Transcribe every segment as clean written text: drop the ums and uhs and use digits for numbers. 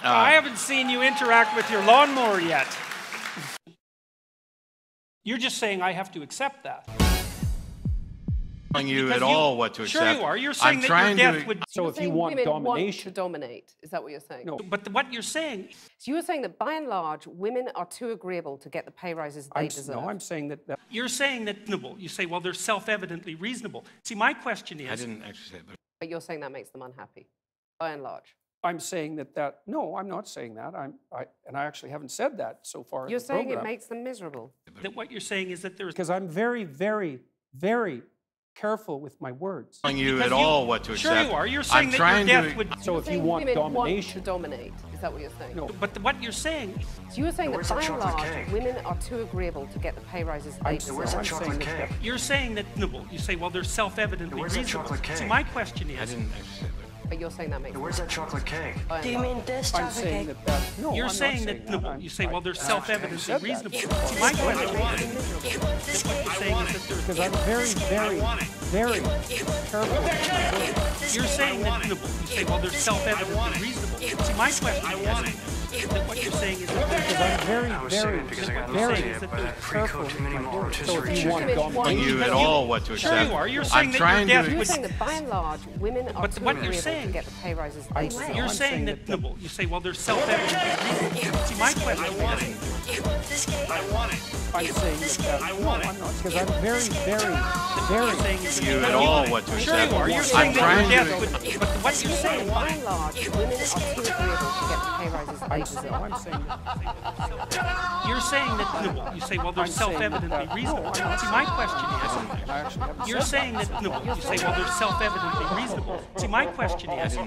I haven't seen you interact with your lawnmower yet. You're just saying I have to accept that. Telling you at all what to accept. Sure you are. You're saying that your death would... So if you want domination... want to dominate, is that what you're saying? No, but what you're saying... So you were saying that by and large, women are too agreeable to get the pay rises they deserve. No, I'm saying that... You're saying that reasonable. You say, well, they're self-evidently reasonable. See, my question is... I didn't actually say it, but you're saying that makes them unhappy, by and large. I'm saying that... No, I'm not saying that. And I actually haven't said that so far. You're saying it makes them miserable. That what you're saying is that there's... Because I'm very, very, very careful with my words. Telling you at all what to accept. Sure you are. You're saying that your death would... So if you want domination... want to dominate, is that what you're saying? No, but what you're saying... So you were saying that by and large, women are too agreeable to get the pay rises they deserve. You're saying that... You say, well, they're self-evidently reasonable. See, my question is... I didn't actually say that. But you're saying that makes Where's that chocolate cake? Do you mean this chocolate cake? No, you're saying that you say, well, they're self-evidently reasonable. See, my question is what you're saying is that because I'm very, very, very careful. You're saying that you say, well, they're self-evidently reasonable. See, my question is that what you're saying is that because I'm very, very careful. So if you want telling you at all what to accept. Sure you are. You're saying that your death would... You're saying that by and large, women are too agreeable to get the pay rises they deserve. You're saying that you say, well, they're self-evidently reasonable. See, my question is... I want it. I'm saying that... No, I'm not. Because I'm very, very, very... Telling you at all what to accept. Sure you are. You're saying that your death would... But what you're saying... By and large, women are too agreeable to get the pay rises they deserve. I'm saying that... You're saying that... You say, well, they're self-evidently reasonable. See, my question is... You're saying that... You say, well, they're self-evidently reasonable. See, my question is...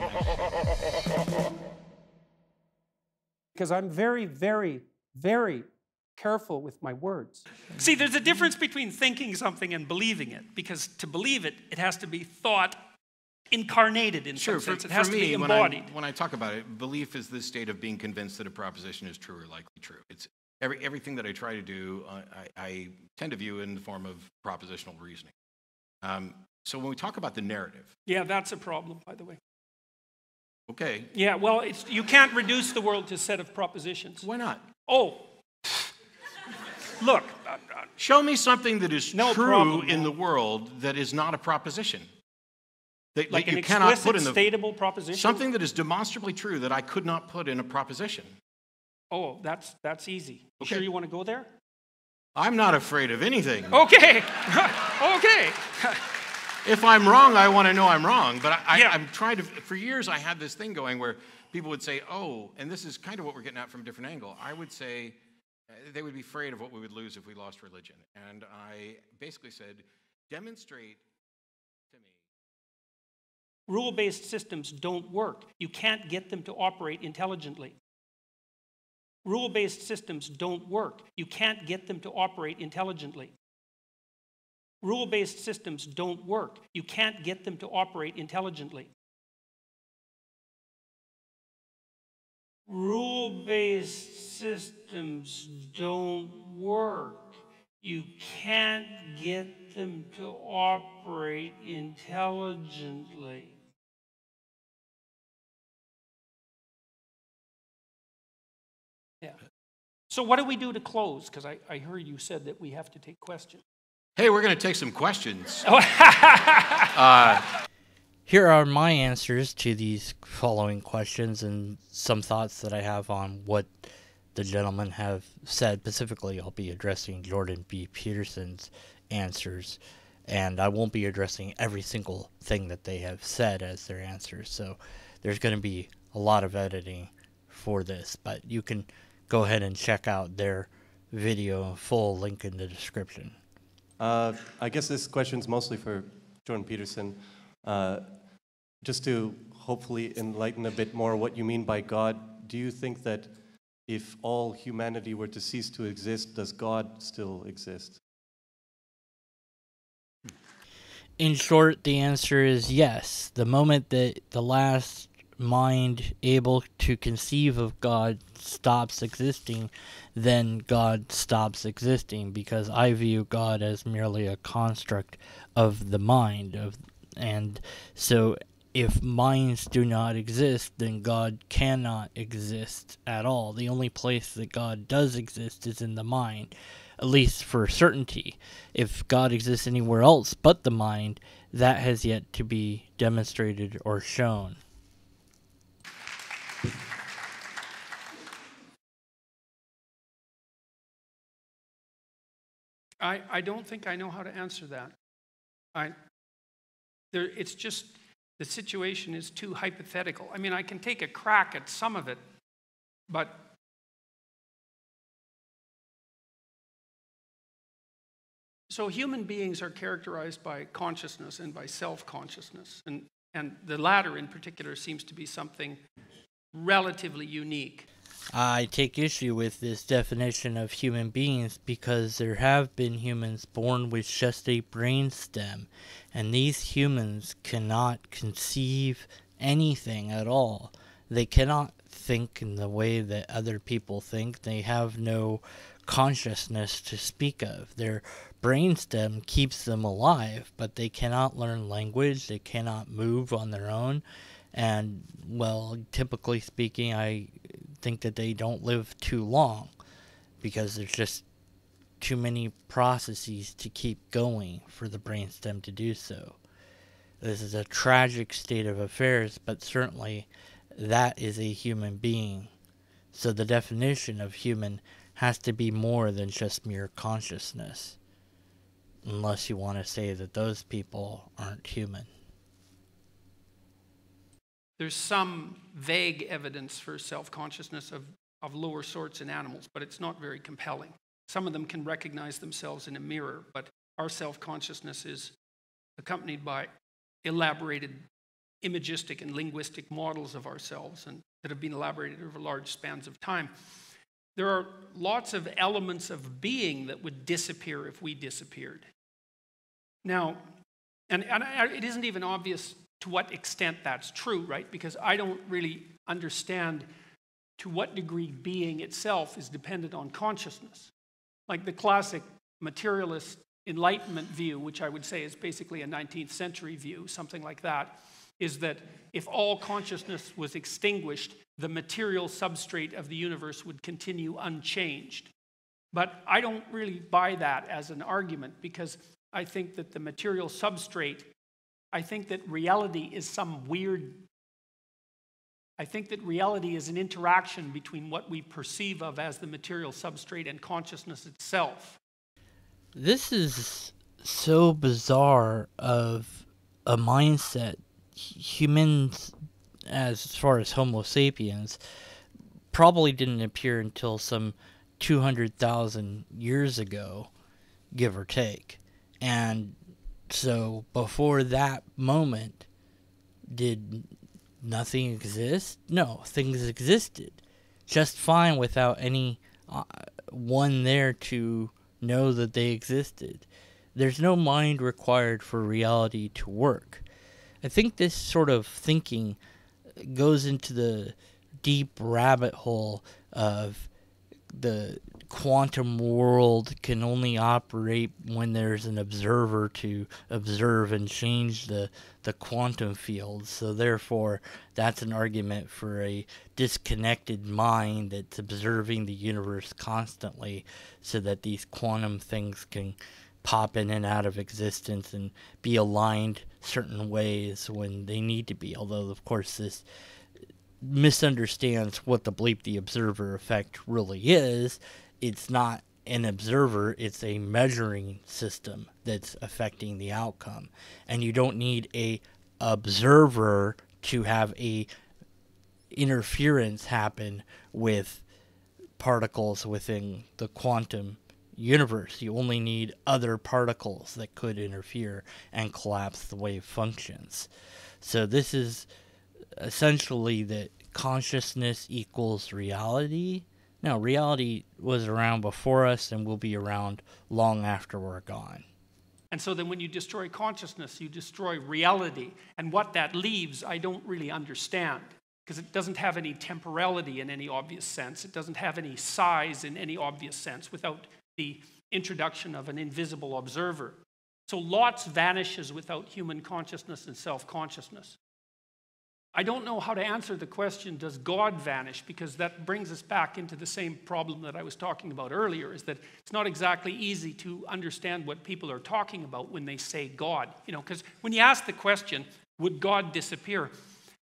Because I'm very, very, very careful with my words. See, there's a difference between thinking something and believing it. Because to believe it, it has to be thought incarnated in some sense. It has to be embodied. When I talk about it, belief is the state of being convinced that a proposition is true or likely true. It's everything that I try to do, I tend to view in the form of propositional reasoning. So when we talk about the narrative... Yeah, that's a problem, by the way. Okay. Yeah, well, you can't reduce the world to a set of propositions. Why not? Oh. Look. Show me something that is true in the world that is not a proposition. Like an explicit, stateable proposition? Something that is demonstrably true that I could not put in a proposition. Oh, that's easy. You okay. Sure you want to go there? I'm not afraid of anything. Okay. Okay. If I'm wrong, I want to know I'm wrong. But I'm trying to, for years I had this thing going where people would say, oh, and this is kind of what we're getting at from a different angle. I would say they would be afraid of what we would lose if we lost religion. And I basically said, demonstrate to me. Rule-based systems don't work. You can't get them to operate intelligently. Rule-based systems don't work. You can't get them to operate intelligently. Rule-based systems don't work. You can't get them to operate intelligently. Rule-based systems don't work. You can't get them to operate intelligently. Yeah. So what do we do to close? Because I heard you said that we have to take questions. Hey, we're going to take some questions. Here are my answers to these following questions and some thoughts that I have on what the gentlemen have said. Specifically, I'll be addressing Jordan B. Peterson's answers, and I won't be addressing every single thing that they have said as their answers. So there's going to be a lot of editing for this, but you can go ahead and check out their video, full link in the description. I guess this question's mostly for Jordan Peterson. Just to hopefully enlighten a bit more what you mean by God, do you think that if all humanity were to cease to exist, does God still exist? In short, the answer is yes. The moment that the last mind able to conceive of God stops existing, then God stops existing, because I view God as merely a construct of the mind. And so if minds do not exist, then God cannot exist at all. The only place that God does exist is in the mind, at least for certainty. If God exists anywhere else but the mind, that has yet to be demonstrated or shown. I don't think I know how to answer that. It's just, the situation is too hypothetical. I mean, I can take a crack at some of it, but so human beings are characterized by consciousness and by self-consciousness, and the latter in particular seems to be something relatively unique. I take issue with this definition of human beings because there have been humans born with just a brain stem, and these humans cannot conceive anything at all. They cannot think in the way that other people think. They have no consciousness to speak of. Their brainstem keeps them alive, but they cannot learn language. They cannot move on their own. And, well, typically speaking, I think that they don't live too long because there's just too many processes to keep going for the brainstem to do so. This is a tragic state of affairs, but certainly that is a human being. So the definition of human has to be more than just mere consciousness, unless you want to say that those people aren't human. There's some vague evidence for self-consciousness of lower sorts in animals, but it's not very compelling. Some of them can recognize themselves in a mirror, but our self-consciousness is accompanied by elaborated imagistic and linguistic models of ourselves and that have been elaborated over large spans of time. There are lots of elements of being that would disappear if we disappeared. Now, and it isn't even obvious to what extent that's true, right? Because I don't really understand to what degree being itself is dependent on consciousness. Like the classic materialist Enlightenment view, which I would say is basically a 19th century view, something like that, is that if all consciousness was extinguished, the material substrate of the universe would continue unchanged. But I don't really buy that as an argument, because I think that the material substrate, I think that reality is I think that reality is an interaction between what we perceive of as the material substrate and consciousness itself. This is so bizarre of a mindset. Humans, as far as Homo sapiens, probably didn't appear until some 200,000 years ago, give or take. And so before that moment, did nothing exist? No, things existed just fine without any one there to know that they existed. There's no mind required for reality to work. I think this sort of thinking goes into the deep rabbit hole of the quantum world can only operate when there's an observer to observe and change the quantum field. So therefore, that's an argument for a disconnected mind that's observing the universe constantly so that these quantum things can pop in and out of existence and be aligned certain ways when they need to be. Although, of course, this misunderstands what the bleep the observer effect really is. It's not an observer, it's a measuring system that's affecting the outcome. And you don't need a observer to have a interference happen with particles within the quantum universe. You only need other particles that could interfere and collapse the wave functions. So this is essentially that consciousness equals reality. No, reality was around before us and will be around long after we're gone. And so then when you destroy consciousness, you destroy reality. And what that leaves, I don't really understand, because it doesn't have any temporality in any obvious sense. It doesn't have any size in any obvious sense without the introduction of an invisible observer. So lots vanishes without human consciousness and self-consciousness. I don't know how to answer the question, does God vanish? Because that brings us back into the same problem that I was talking about earlier, is that it's not exactly easy to understand what people are talking about when they say God. You know, because when you ask the question, would God disappear?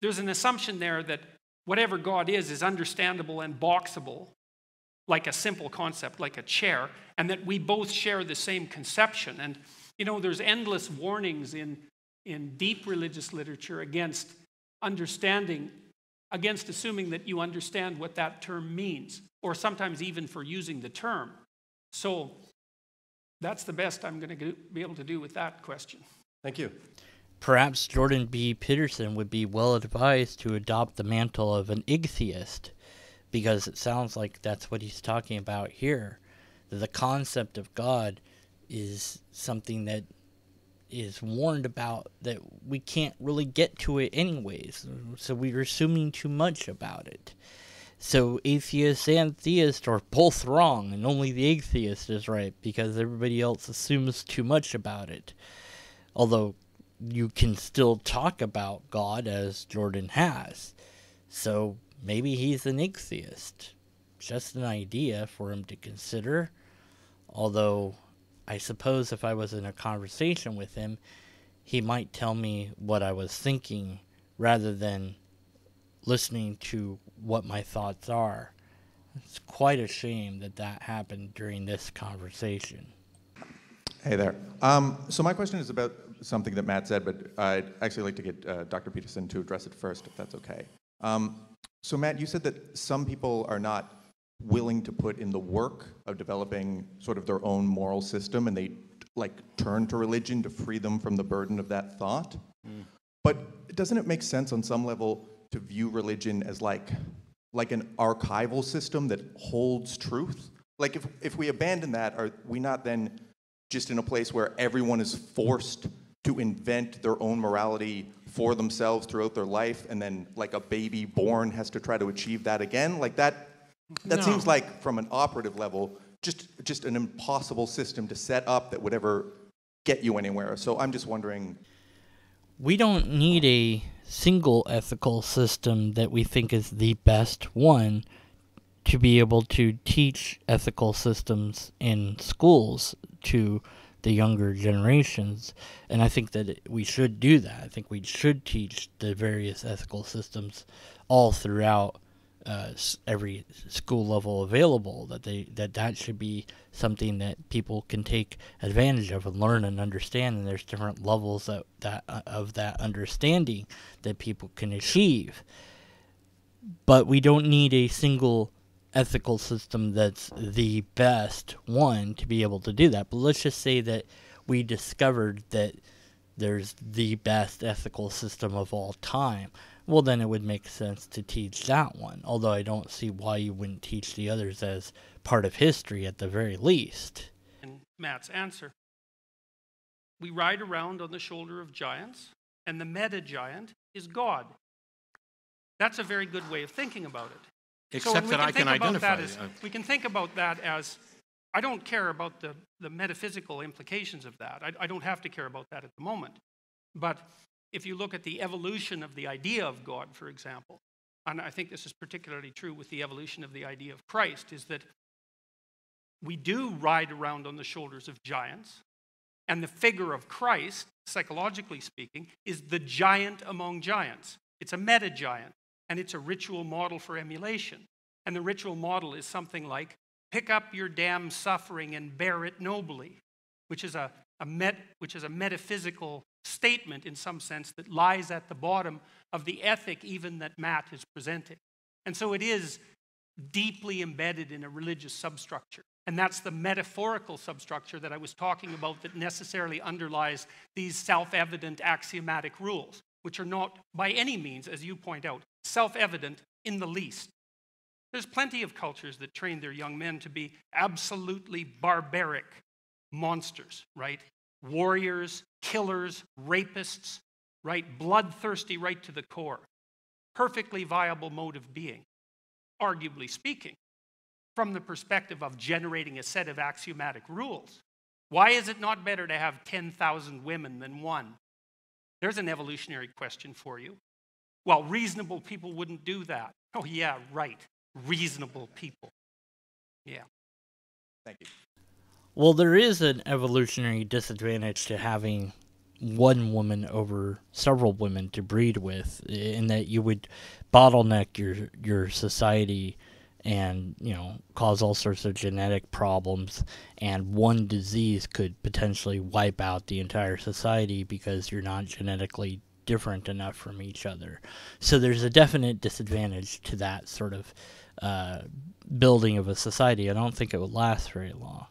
There's an assumption there that whatever God is understandable and boxable, like a simple concept, like a chair, and that we both share the same conception. And, you know, there's endless warnings in deep religious literature against assuming that you understand what that term means, or sometimes even for using the term. So that's the best I'm going to be able to do with that question. Thank you. Perhaps Jordan B. Peterson would be well advised to adopt the mantle of an atheist, because it sounds like that's what he's talking about here. That the concept of God is something that is warned about, that we can't really get to it anyways, so we're assuming too much about it. So atheists and theists are both wrong, and only the atheist is right, because everybody else assumes too much about it. Although you can still talk about God, as Jordan has. So maybe he's an atheist. Just an idea for him to consider. Although I suppose if I was in a conversation with him, he might tell me what I was thinking rather than listening to what my thoughts are. It's quite a shame that that happened during this conversation. Hey there. So my question is about something that Matt said, but I'd actually like to get Dr. Peterson to address it first, if that's okay. So Matt, you said that some people are not willing to put in the work of developing sort of their own moral system, and they like turn to religion to free them from the burden of that thought. But doesn't it make sense on some level to view religion as like an archival system that holds truth? Like if we abandon that, are we not then just in a place where everyone is forced to invent their own morality for themselves throughout their life, and then like a baby born has to try to achieve that again? Like that seems like, from an operative level, just an impossible system to set up that would ever get you anywhere. So I'm just wondering. We don't need a single ethical system that we think is the best one to be able to teach ethical systems in schools to the younger generations. And I think that we should do that. I think we should teach the various ethical systems all throughout every school level available, that should be something that people can take advantage of and learn and understand, and there's different levels of that understanding that people can achieve. But we don't need a single ethical system that's the best one to be able to do that. But let's just say that we discovered that there's the best ethical system of all time. Well, then it would make sense to teach that one, although I don't see why you wouldn't teach the others as part of history at the very least. And Matt's answer. We ride around on the shoulder of giants, and the meta-giant is God. That's a very good way of thinking about it. Except that I can identify. We can think about that as, I don't care about the metaphysical implications of that. I don't have to care about that at the moment. But if you look at the evolution of the idea of God, for example, and I think this is particularly true with the evolution of the idea of Christ, is that we do ride around on the shoulders of giants, and the figure of Christ, psychologically speaking, is the giant among giants. It's a meta-giant, and it's a ritual model for emulation. And the ritual model is something like, pick up your damn suffering and bear it nobly, which is a metaphysical statement in some sense that lies at the bottom of the ethic even that Matt is presenting. And so it is deeply embedded in a religious substructure. And that's the metaphorical substructure that I was talking about that necessarily underlies these self-evident axiomatic rules, which are not by any means, as you point out, self-evident in the least. There's plenty of cultures that train their young men to be absolutely barbaric monsters, right? Warriors, killers, rapists, right? Bloodthirsty right to the core. Perfectly viable mode of being, arguably speaking, from the perspective of generating a set of axiomatic rules. Why is it not better to have 10,000 women than one? There's an evolutionary question for you. Well, reasonable people wouldn't do that. Oh, yeah, right. Reasonable people. Yeah. Thank you. Well, there is an evolutionary disadvantage to having one woman over several women to breed with, in that you would bottleneck your society and, cause all sorts of genetic problems, and one disease could potentially wipe out the entire society because you're not genetically different enough from each other. So there's a definite disadvantage to that sort of building of a society. I don't think it would last very long.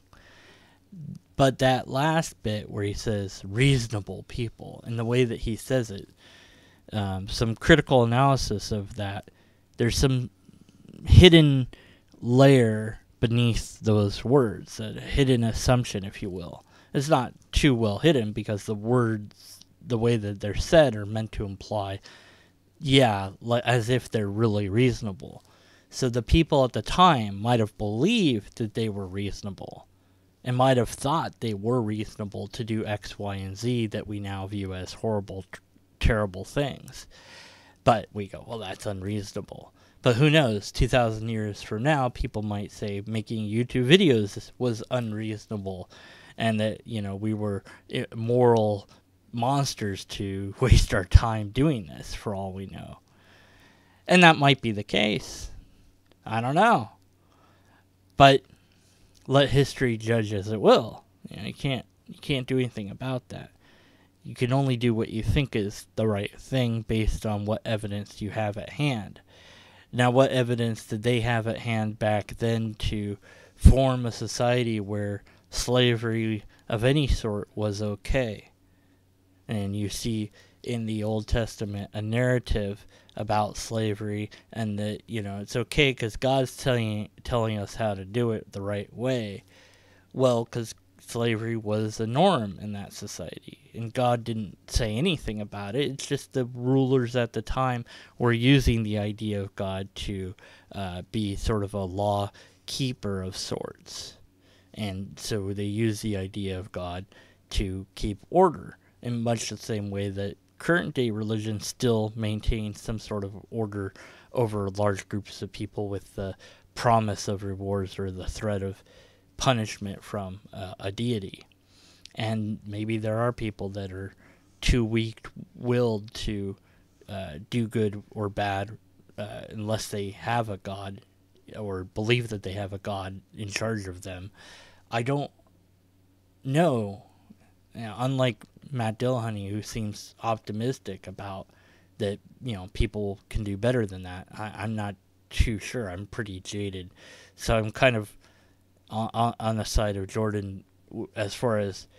But that last bit where he says reasonable people, and the way that he says it, some critical analysis of that, there's some hidden layer beneath those words, a hidden assumption, if you will. It's not too well hidden because the words, the way that they're said, are meant to imply, as if they're really reasonable. So the people at the time might have believed that they were reasonable, and might have thought they were reasonable to do X, Y, and Z that we now view as horrible, terrible things. But we go, well, that's unreasonable. But who knows, 2,000 years from now, people might say making YouTube videos was unreasonable, and that, we were moral monsters to waste our time doing this, for all we know. And that might be the case. I don't know. But let history judge as it will. You can't do anything about that. You can only do what you think is the right thing based on what evidence you have at hand. Now, what evidence did they have at hand back then to form a society where slavery of any sort was okay? And you see in the Old Testament a narrative about slavery, and that, it's okay because God's telling us how to do it the right way. Well, because slavery was the norm in that society, and God didn't say anything about it. It's just the rulers at the time were using the idea of God to be sort of a law keeper of sorts. And so they use the idea of God to keep order, in much the same way that current-day religion still maintains some sort of order over large groups of people with the promise of rewards or the threat of punishment from a deity. And maybe there are people that are too weak-willed to do good or bad unless they have a God or believe that they have a God in charge of them. I don't know. Unlike Matt Dillahunty, who seems optimistic about that, people can do better than that, I'm not too sure. I'm pretty jaded. So I'm kind of on the side of Jordan as far as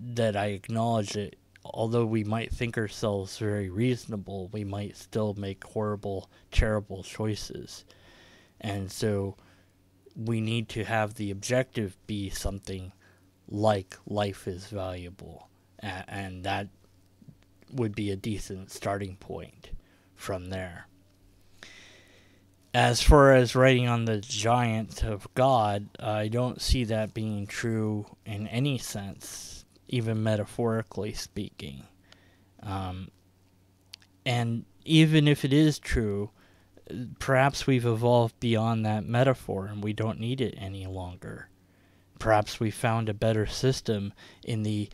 that. I acknowledge that although we might think ourselves very reasonable, we might still make horrible, terrible choices. And so we need to have the objective be something like life is valuable, and that would be a decent starting point from there. As far as writing on the giant of God, I don't see that being true in any sense, even metaphorically speaking. And even if it is true, perhaps we've evolved beyond that metaphor and we don't need it any longer. Perhaps we found a better system in the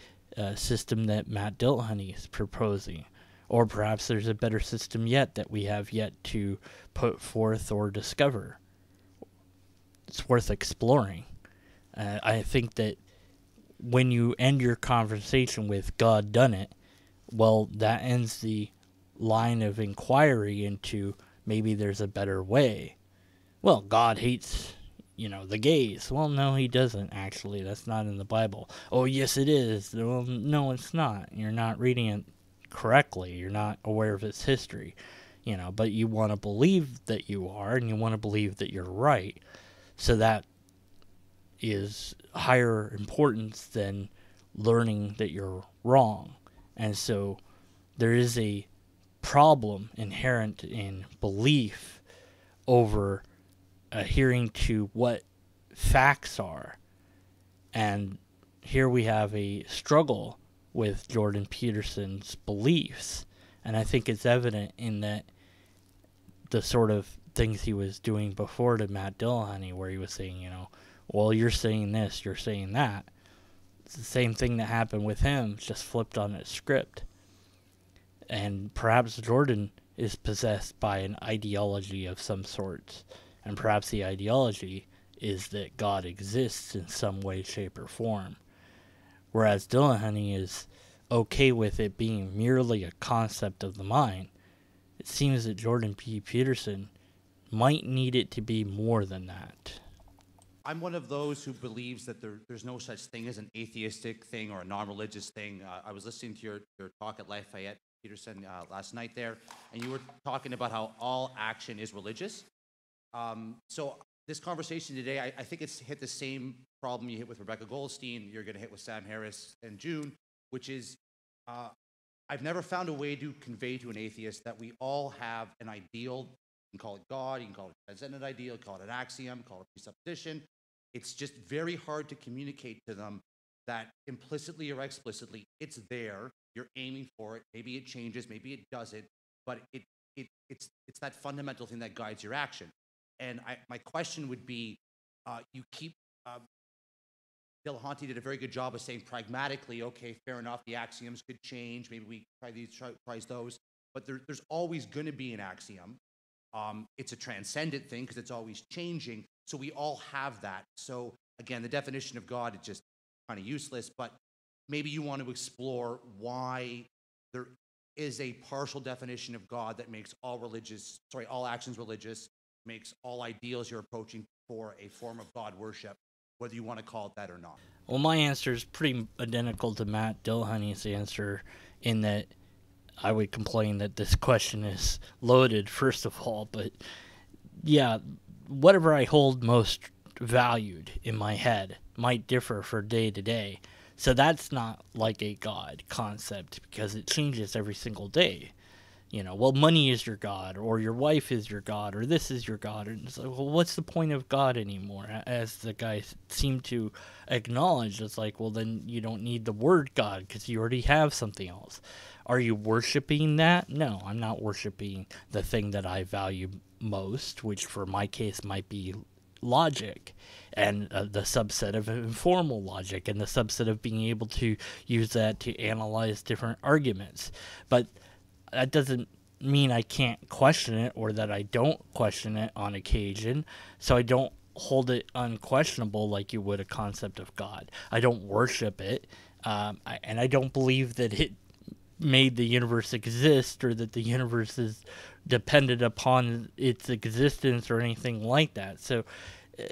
system that Matt Dillahunty is proposing. Or perhaps there's a better system yet that we have yet to put forth or discover. It's worth exploring. I think that when you end your conversation with "God done it," well, that ends the line of inquiry into maybe there's a better way. Well, God hates the gays. Well, no, he doesn't, actually. That's not in the Bible. Oh, yes, it is. Well, no, it's not. You're not reading it correctly. You're not aware of its history. But you want to believe that you are, and you want to believe that you're right. So that is higher importance than learning that you're wrong. And so there is a problem inherent in belief over adhering to what facts are. And here we have a struggle with Jordan Peterson's beliefs And I think it's evident in that the sort of things he was doing before to Matt Dillahunty, where he was saying, well, you're saying this, you're saying that. It's the same thing that happened with him, just flipped on its script. And perhaps Jordan is possessed by an ideology of some sort. And perhaps the ideology is that God exists in some way, shape, or form. Whereas Dillahunty is okay with it being merely a concept of the mind. It seems that Jordan P. Peterson might need it to be more than that. I'm one of those who believes that there's no such thing as an atheistic thing or a non-religious thing. I was listening to your talk at Lafayette, Peterson, last night there, and you were talking about how all action is religious. So this conversation today, I think it's hit the same problem you hit with Rebecca Goldstein, you're going to hit with Sam Harris and June, which is I've never found a way to convey to an atheist that we all have an ideal. You can call it God, you can call it a transcendent ideal, call it an axiom, call it presupposition. It's just very hard to communicate to them that implicitly or explicitly it's there, you're aiming for it, maybe it changes, maybe it doesn't, but it's that fundamental thing that guides your action. And my question would be, you keep, Dillahunty did a very good job of saying pragmatically, okay, fair enough, the axioms could change, maybe we try these, try those, but there's always going to be an axiom. It's a transcendent thing because it's always changing, so we all have that. So again, the definition of God is just kind of useless, but maybe you want to explore why there is a partial definition of God that makes all actions religious, makes all ideals you're approaching for a form of God worship, whether you want to call it that or not. Well, my answer is pretty identical to Matt Dillahunty's answer, in that I would complain that this question is loaded, first of all, but yeah, whatever I hold most valued in my head might differ for day to day. So that's not like a God concept, because it changes every single day. Well, money is your God, or your wife is your God, or this is your God. And it's like, well, what's the point of God anymore? As the guys seem to acknowledge, it's like, well, then you don't need the word God because you already have something else. Are you worshiping that? No, I'm not worshiping the thing that I value most, which for my case might be logic, and the subset of informal logic, and the subset of being able to use that to analyze different arguments. But that doesn't mean I can't question it, or that I don't question it on occasion, so I don't hold it unquestionable like you would a concept of God. I don't worship it, and I don't believe that it made the universe exist, or that the universe is dependent upon its existence or anything like that. So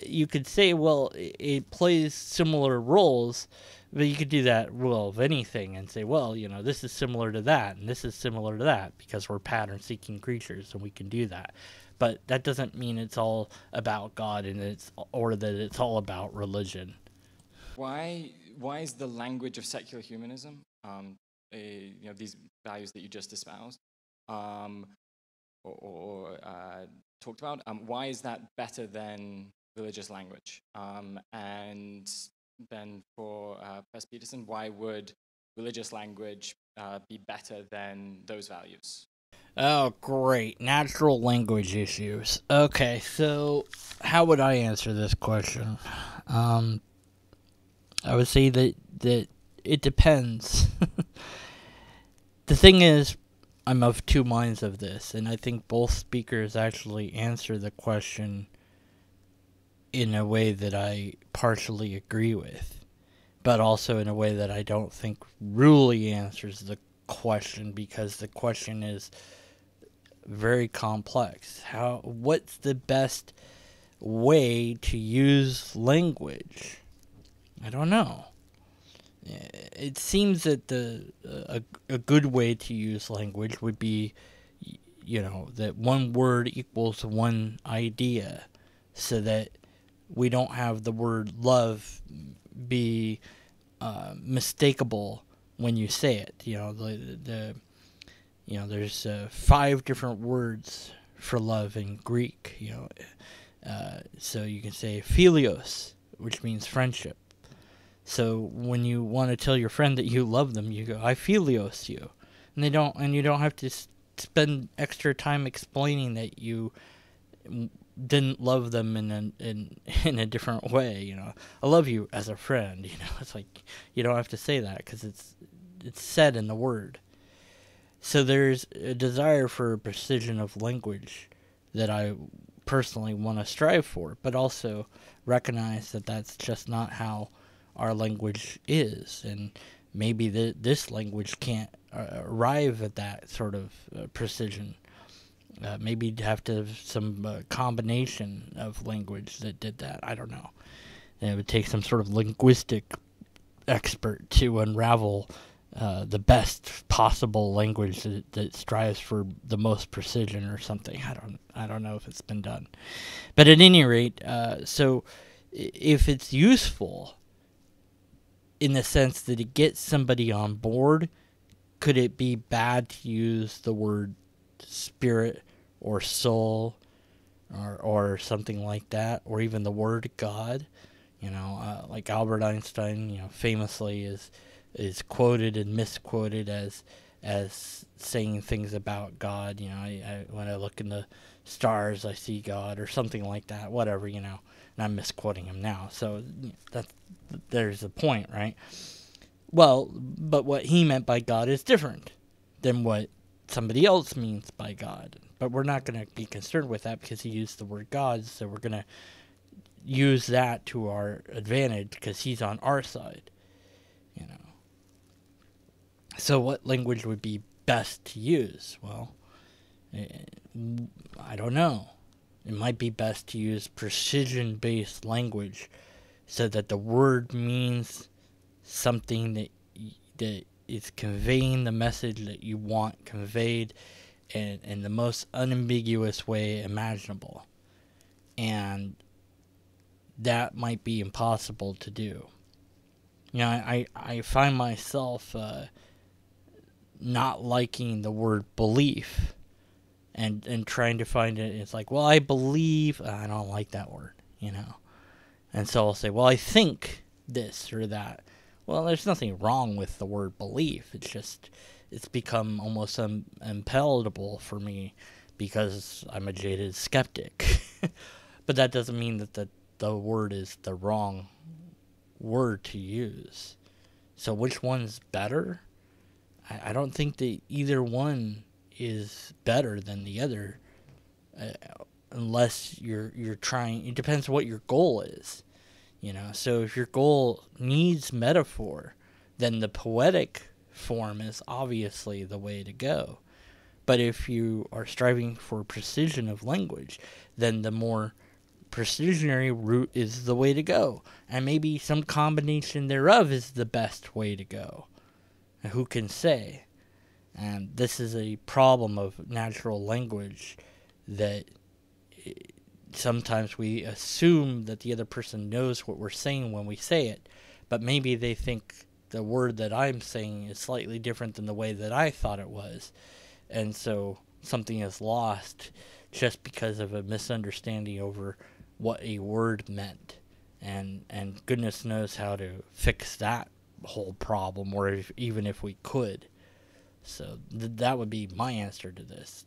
you could say, well, it plays similar roles, but you could do that rule of anything and say, well, this is similar to that, and this is similar to that, because we're pattern-seeking creatures, and we can do that. But that doesn't mean it's all about God, or that it's all about religion. Why is the language of secular humanism, these values that you just espoused, or talked about, why is that better than religious language? And then for Professor Peterson, why would religious language be better than those values? Oh, great. Natural language issues. Okay, so how would I answer this question? I would say that it depends. The thing is, I'm of two minds of this, and I think both speakers actually answer the question in a way that I partially agree with, but also in a way that I don't think really answers the question, because the question is very complex. What's the best way to use language? I don't know. It seems that a good way to use language would be, that one word equals one idea, so that we don't have the word love be mistakable when you say it. There's 5 different words for love in Greek. So you can say philios, which means friendship. So when you want to tell your friend that you love them, you go, I philios you. and you don't have to spend extra time explaining that you didn't love them in a different way. You know, I love you as a friend. You know, it's like you don't have to say that because it's said in the word. So there's a desire for precision of language that I personally want to strive for, but also recognize that that's just not how our language is, and maybe this language can't arrive at that sort of precision. Maybe you'd have to have some combination of language that did that. I don't know. And it would take some sort of linguistic expert to unravel the best possible language that strives for the most precision or something. I don't know if it's been done. But at any rate, so if it's useful in the sense that it gets somebody on board, could it be bad to use the word spirit or soul or something like that, or even the word God? You know, like Albert Einstein, you know, famously is quoted and misquoted as saying things about God. You know, when I look in the stars, I see God, or something like that. Whatever, you know. And I'm misquoting him now, so there's a point, right? Well, but what he meant by God is different than what somebody else means by God. But we're not going to be concerned with that because he used the word God, so we're going to use that to our advantage because he's on our side, you know. So what language would be best to use? Well, I don't know. It might be best to use precision-based language so that the word means something that is conveying the message that you want conveyed in the most unambiguous way imaginable. And that might be impossible to do. You know, I find myself not liking the word belief and trying to find it. It's like, well, I believe. I don't like that word, you know. And so I'll say, well, I think this or that. Well, there's nothing wrong with the word belief. It's just, it's become almost unpalatable for me because I'm a jaded skeptic. But that doesn't mean that the word is the wrong word to use. So which one's better? I don't think that either one is better than the other, unless you're trying. It depends what your goal is, you know. So if your goal needs metaphor, then the poetic form is obviously the way to go. But if you are striving for precision of language, then the more precisionary route is the way to go, and maybe some combination thereof is the best way to go. And who can say? And this is a problem of natural language, that sometimes we assume that the other person knows what we're saying when we say it, but maybe they think the word that I'm saying is slightly different than the way that I thought it was, and so something is lost just because of a misunderstanding over what a word meant, and goodness knows how to fix that whole problem, or even if we could. So that would be my answer to this,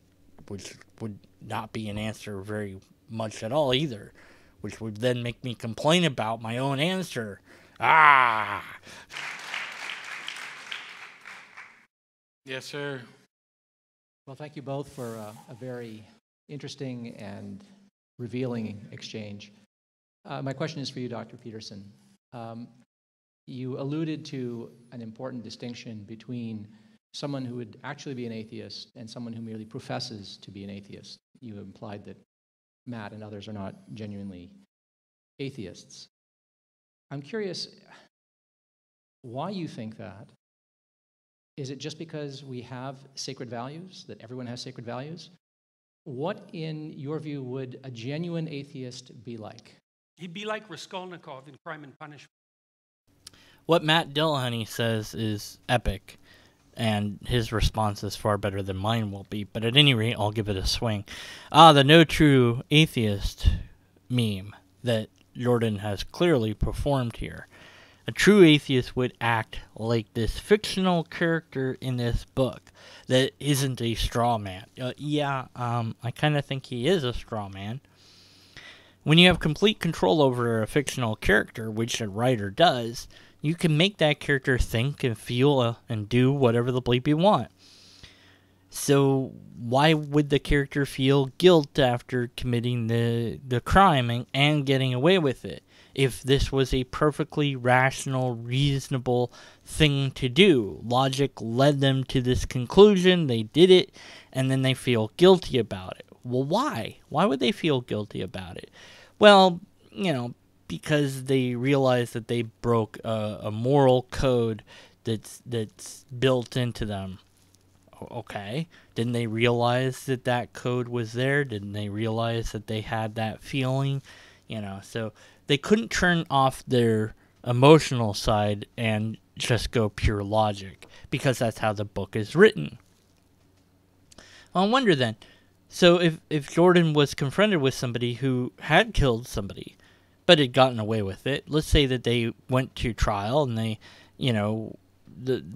which would not be an answer very much at all either, which would then make me complain about my own answer. Yes, sir. Well, thank you both for a very interesting and revealing exchange. My question is for you, Dr. Peterson. You alluded to an important distinction between someone who would actually be an atheist and someone who merely professes to be an atheist. You implied that Matt and others are not genuinely atheists. I'm curious why you think that. Is it just because we have sacred values, that everyone has sacred values? What, in your view, would a genuine atheist be like? He'd be like Raskolnikov in Crime and Punishment. What Matt Dillahunty says is epic, and his response is far better than mine will be, but at any rate, I'll give it a swing. The no true atheist meme that Jordan has clearly performed here. A true atheist would act like this fictional character in this book that isn't a straw man. I kind of think he is a straw man. When you have complete control over a fictional character, which a writer does, you can make that character think and feel and do whatever the bleep you want. So why would the character feel guilt after committing the crime and getting away with it? If this was a perfectly rational, reasonable thing to do. Logic led them to this conclusion, they did it, and then they feel guilty about it. Well, why? Why would they feel guilty about it? Well, because they realize that they broke a moral code that's built into them. Okay. Didn't they realize that code was there? Didn't they realize that they had that feeling? So they couldn't turn off their emotional side and just go pure logic, because that's how the book is written. I wonder then, so if Jordan was confronted with somebody who had killed somebody, but had gotten away with it, let's say that they went to trial and they,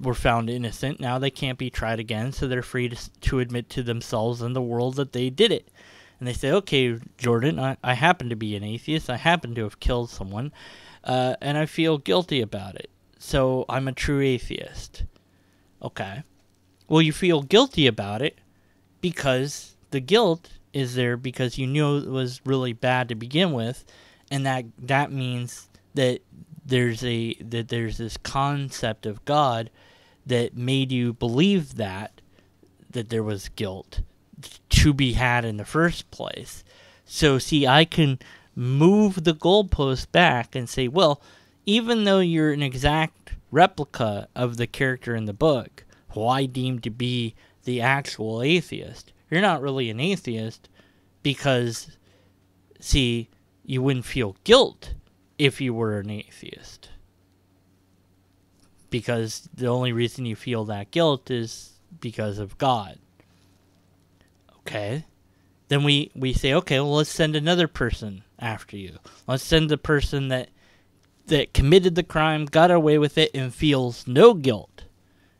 were found innocent, now they can't be tried again, so they're free to admit to themselves and the world that they did it. And they say, okay, Jordan, I happen to be an atheist, I happen to have killed someone, and I feel guilty about it, so I'm a true atheist. Okay. Well, you feel guilty about it because the guilt is there because you knew it was really bad to begin with, and that means that there's this concept of God that made you believe that there was guilt to be had in the first place. So see, I can move the goalpost back and say, well, even though you're an exact replica of the character in the book, who I deem to be the actual atheist, you're not really an atheist because, see, you wouldn't feel guilt if you were an atheist. Because the only reason you feel that guilt is because of God. Okay. Then we say, okay, well, let's send another person after you. Let's send the person that committed the crime, got away with it, and feels no guilt,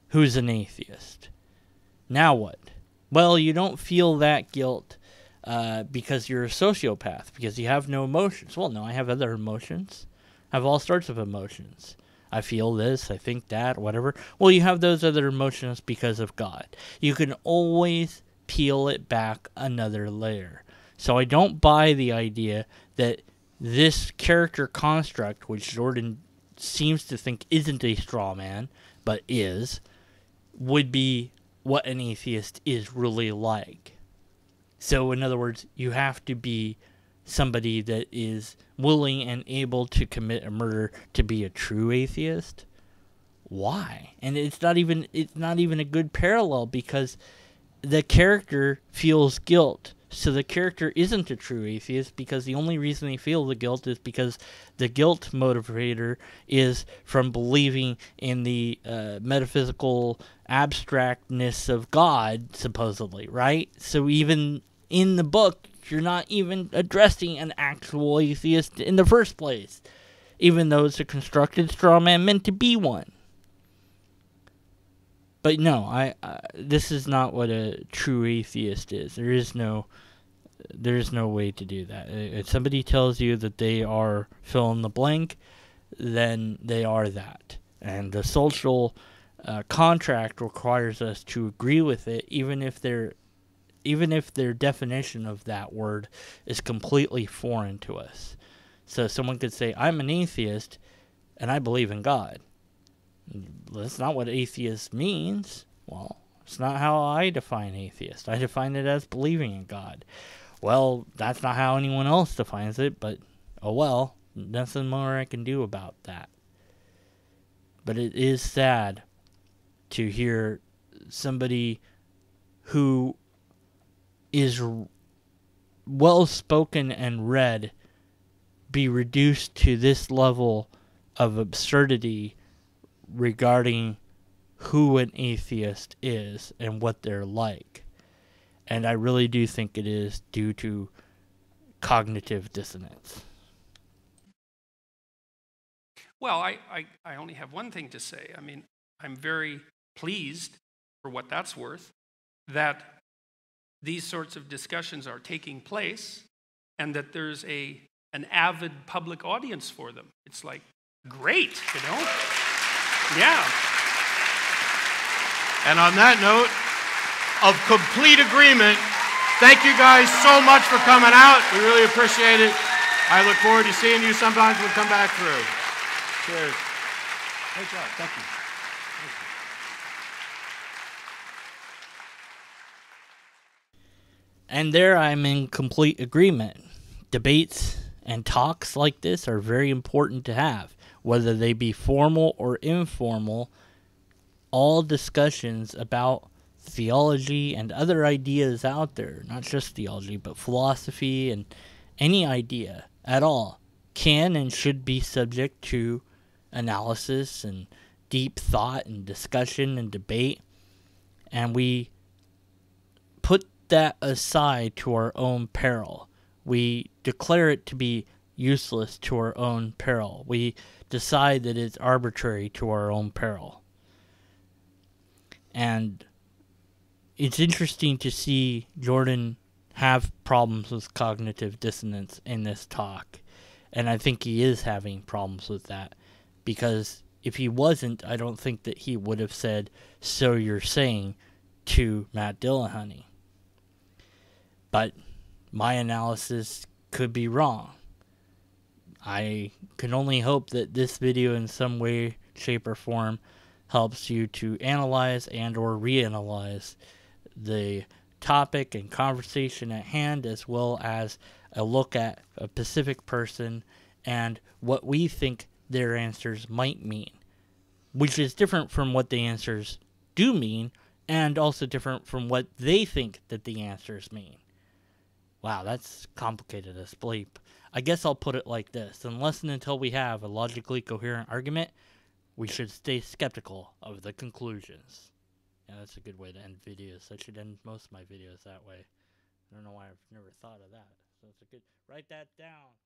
who's an atheist. Now what? Well, you don't feel that guilt because you're a sociopath, because you have no emotions. Well, no, I have other emotions. I have all sorts of emotions. I feel this, I think that, whatever. Well, you have those other emotions because of God. You can always peel it back another layer. So I don't buy the idea that this character construct, which Jordan seems to think isn't a straw man, but is, would be what an atheist is really like. So in other words, you have to be somebody that is willing and able to commit a murder to be a true atheist. Why? And it's not even a good parallel, because the character feels guilt. So the character isn't a true atheist because the only reason they feel the guilt is because the guilt motivator is from believing in the metaphysical abstractness of God, supposedly, right? So even in the book, you're not even addressing an actual atheist in the first place, even though it's a constructed straw man meant to be one. But no, this is not what a true atheist is. There is no way to do that. If somebody tells you that they are fill in the blank, then they are that. And the social contract requires us to agree with it, even if their definition of that word is completely foreign to us. So someone could say, I'm an atheist, and I believe in God. That's not what atheist means. Well, it's not how I define atheist. I define it as believing in God. Well, that's not how anyone else defines it, but oh well, nothing more I can do about that. But it is sad to hear somebody who is well-spoken and read be reduced to this level of absurdity regarding who an atheist is and what they're like. And I really do think it is due to cognitive dissonance. Well, I only have one thing to say. I mean, I'm very pleased, for what that's worth, that these sorts of discussions are taking place and that there's an avid public audience for them. It's like, great, you know? Yeah. And on that note of complete agreement, thank you guys so much for coming out. We really appreciate it. I look forward to seeing you. Sometimes we'll come back through. Cheers. Great job. Thank you. And there I'm in complete agreement. Debates and talks like this are very important to have, whether they be formal or informal. All discussions about theology and other ideas out there, not just theology, but philosophy and any idea at all, can and should be subject to analysis and deep thought and discussion and debate. And we put that aside to our own peril. We declare it to be useless to our own peril. We decide that it's arbitrary to our own peril. And it's interesting to see Jordan have problems with cognitive dissonance in this talk. And I think he is having problems with that. Because if he wasn't, I don't think that he would have said, "So you're saying," to Matt Dillahunty. But my analysis could be wrong. I can only hope that this video in some way, shape, or form helps you to analyze and or reanalyze the topic and conversation at hand, as well as a look at a specific person and what we think their answers might mean, which is different from what the answers do mean, and also different from what they think that the answers mean. Wow, that's complicated as bleep. I guess I'll put it like this. Unless and until we have a logically coherent argument, we should stay skeptical of the conclusions. Yeah, that's a good way to end videos. I should end most of my videos that way. I don't know why I've never thought of that. So it's a good... Write that down.